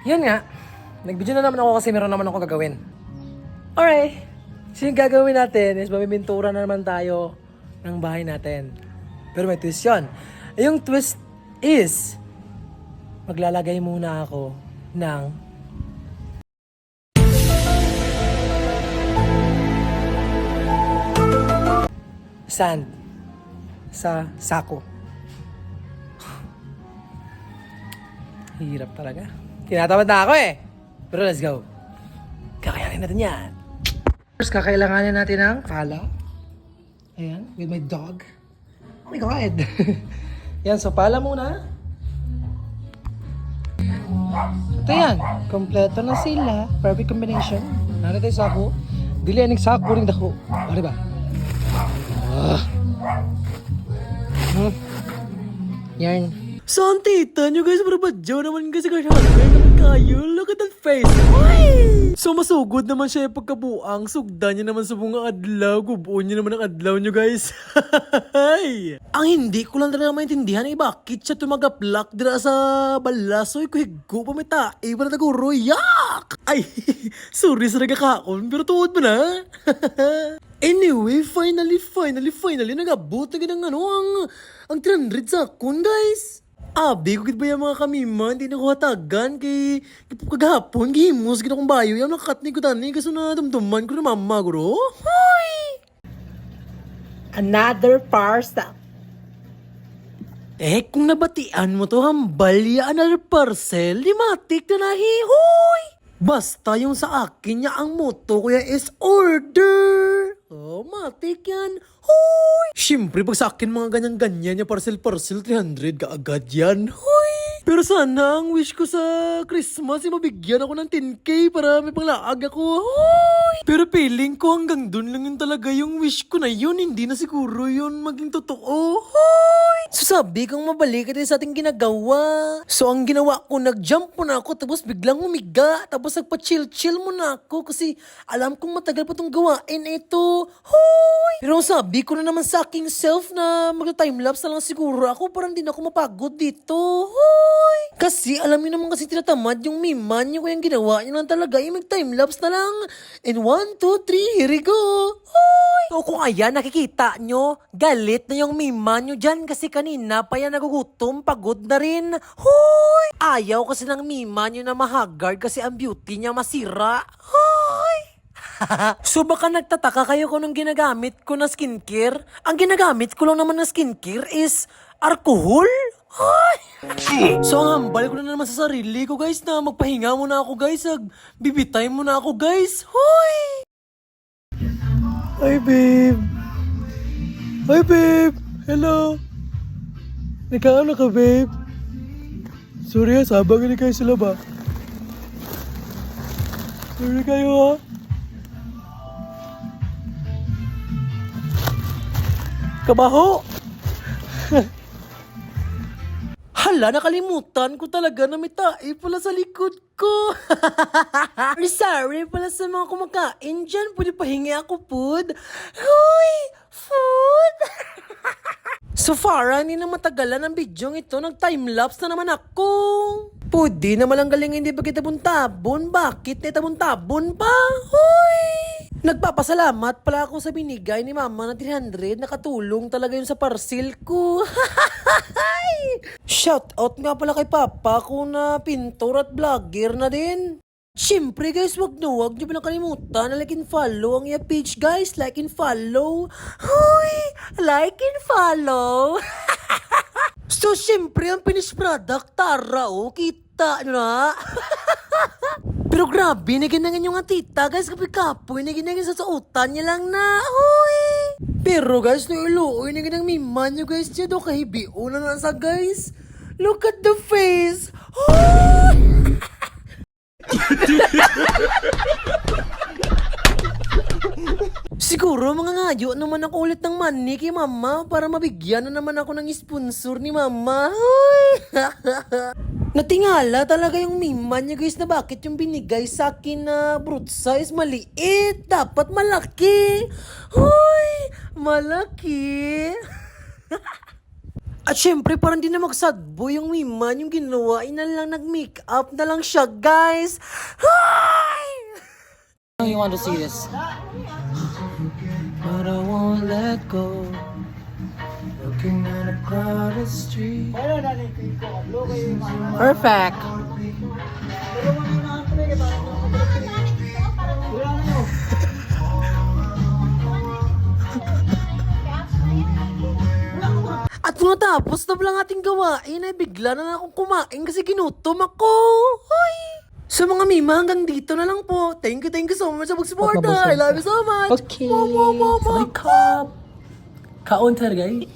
Yun nga, nag-video na naman ako kasi meron naman ako gagawin. Alright, so yung gagawin natin is mamibintura na naman tayo ng bahay natin. Pero may twist yun. Yung twist is, maglalagay muna ako ng sand sa sako. Hirap talaga. Tinatamad na ako eh. Pero let's go. Kakayanin natin yan. First, kakailanganin natin ng pala. Ayan, with my dog. Oh my God. Yan, so pala muna. Ito yan. Kompleto na sila. Perfect combination. Nana tayo sako. Dili aning sako rin dako. O, diba? Yan. So, ang tita nyo guys, pero badyaw naman kasi husband naman kayo. Look at that face. Uy! So, masugod naman siya yung pagkabuang. Sugdan niya naman sa bunga adlaw. Gubuon niya naman ang adlaw nyo guys. Ang hindi ko lang talaga maintindihan ay bakit siya tumagaplak dira sa balasoy. Kuhigo pa may tae. Para naguro. Yak! Ay, sorry sa nagkakaon. Pero tuwod mo na. Anyway, finally, nag-abot na ganang ang 300 sa akon, guys. Abi, kukit ba yung mga kamiman, hindi na ko hatagan kay kagahapon, gihimos, gina kong bayo, yung nakatni ko tani, kaso na damdaman ko na mama, guro. Hoy! Another parcel. Kung nabatian mo to, hambalya, another parcel, di matik na nahihoy. Basta yung sa akin niya ang motto kuya is order. Oh, matik yan. Hoy! Siyempre, pag sa akin mga ganyan-ganyan yung parcel 300 kaagad yan. Hoy! Pero sana ang wish ko sa Christmas ay mabigyan ako ng 10K para may panglaag ako. Hoy! Pero feeling ko hanggang dun lang yun talaga yung wish ko na yun. Hindi na siguro yun maging totoo. Hoy! So sabi kong mabalik ito sa ating ginagawa. So ang ginawa ko, nag-jump muna ako tapos biglang humiga. Tapos nagpa-chill-chill muna ako kasi alam kong matagal pa itong gawain ito. Hoy! Pero sabi ko na naman sa aking self na mag-timelapse na lang siguro ako para hindi na ako mapagod dito. Hoy! Kasi alam niyo naman kasi tinatamad yung miman niyo kaya yung ginawa niyo lang talaga yung mag-timelapse na lang. And 1, 2, 3, here we go. Hoy! So kung ayan nakikita nyo, galit na yung miman nyo dyan kasi kanina pa yan nagugutom, pagod na rin. Hoy! Ayaw kasi ng miman nyo na mahagard kasi ang beauty niya masira. Hoy! So baka nagtataka kayo kung anong ginagamit ko na skincare? Ang ginagamit ko lang naman na skincare is alcohol. Hoy! So ang hambal ko na naman sa sarili ko guys na magpahinga muna ako guys. Bibitay muna ako guys. Hoy! Hi babe. Hi babe. Hello. Nagkaano ka babe? Sorry ha, sabang hindi kayo sila ba? Sorry kayo ha. Kabaho! Hala, nakalimutan ko talaga na may tae pala sa likod ko. Sorry pala sa mga kumakain dyan. Pwede pahingi ako food. Hoy! Food! So far, hindi na matagalan ang bidyong ito. Nag-timelapse na naman ako. Pwede naman ang galing hindi ba kita buntabon? Bakit na itabon-tabon pa? Hoy! Nagpapasalamat pala ako sa binigay ni mama na 300. Nakatulong talaga yun sa parcel ko. Shout out nga pala kay papa ko na pintor at vlogger na din. Siyempre guys, wag nyo pala kalimutan na like and follow ang iya page guys. Like and follow. Hoy! Like and follow. So siyempre ang finished product, tara kita nyo na. Pero grabe, naginangin yung tita guys. Kapoy, naginangin sa suotan niya lang na. Hoy! Pero guys, nailuoy naginang miman nyo guys. Diya do kahibio na nasa guys. Look at the face. Hoy! Siguro mga ngayo naman ako ulit ng money kay mama para mabigyan na naman ako ng sponsor ni mama. Hoy! Natingala talaga yung miman niya guys na bakit yung binigay sa akin na fruit size maliit. Dapat malaki. Hoy! Malaki. At syempre, parang di na magsadbo yung Miman, yung ginawa, ina lang nag-make up na lang siya, guys. Hi! You want to see this? But I won't let go. Looking at a crowded street. Perfect. At kung natapos na lang ating gawain ay bigla na akong kumain kasi ginutom ako. Hoy! So mga mima, hanggang dito na lang po. Thank you so much sa pag-suporta. I love you so much. Okay. Sabay cup. Kaon talaga eh.